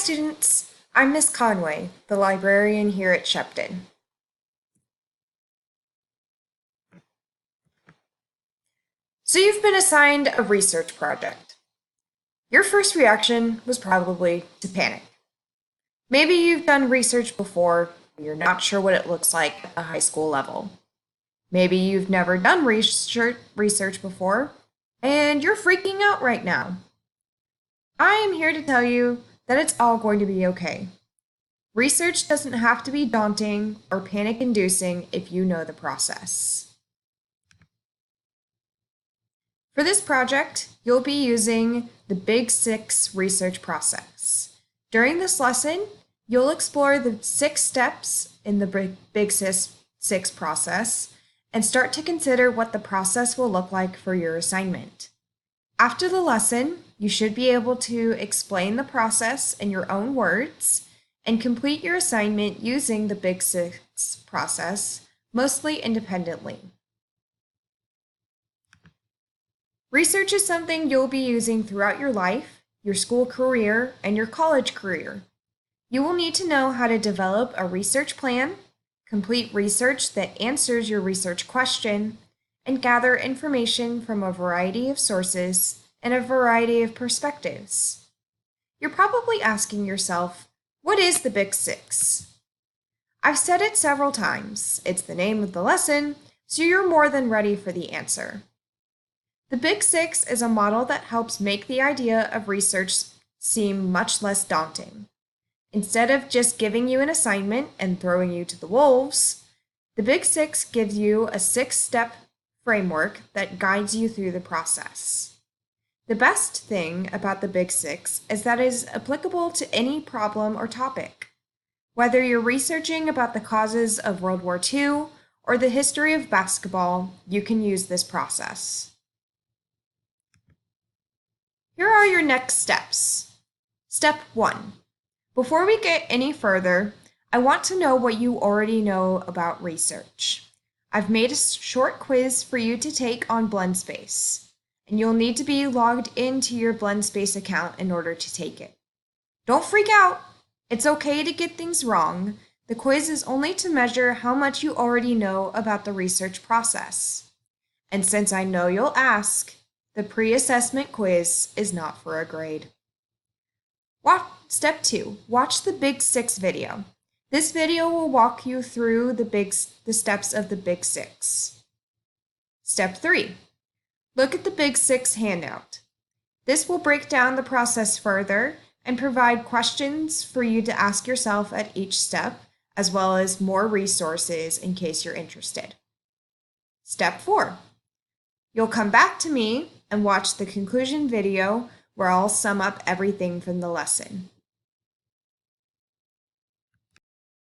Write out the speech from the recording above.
students, I'm Miss Conway, the librarian here at Shepton. So you've been assigned a research project. Your first reaction was probably to panic. Maybe you've done research before, but you're not sure what it looks like at the high school level. Maybe you've never done research before, and you're freaking out right now. I am here to tell you that it's all going to be okay. Research doesn't have to be daunting or panic-inducing if you know the process. For this project, you'll be using the Big Six research process. During this lesson, you'll explore the 6 steps in the Big Six process and start to consider what the process will look like for your assignment. After the lesson, you should be able to explain the process in your own words and complete your assignment using the Big Six process, mostly independently. Research is something you'll be using throughout your life, your school career, and your college career. You will need to know how to develop a research plan, complete research that answers your research question, and gather information from a variety of sources and a variety of perspectives. You're probably asking yourself, what is the Big Six? I've said it several times. It's the name of the lesson, so you're more than ready for the answer. The Big Six is a model that helps make the idea of research seem much less daunting. Instead of just giving you an assignment and throwing you to the wolves, the Big Six gives you a 6-step framework that guides you through the process. The best thing about the Big Six is that it is applicable to any problem or topic. Whether you're researching about the causes of World War II or the history of basketball, you can use this process. Here are your next steps. Step 1. Before we get any further, I want to know what you already know about research. I've made a short quiz for you to take on BlendSpace, and you'll need to be logged into your BlendSpace account in order to take it. Don't freak out. It's okay to get things wrong. The quiz is only to measure how much you already know about the research process. And since I know you'll ask, the pre-assessment quiz is not for a grade. Step 2. Watch the Big Six video. This video will walk you through the steps of the Big Six. Step 3. Look at the Big Six handout. This will break down the process further and provide questions for you to ask yourself at each step, as well as more resources in case you're interested. Step 4. You'll come back to me and watch the conclusion video where I'll sum up everything from the lesson.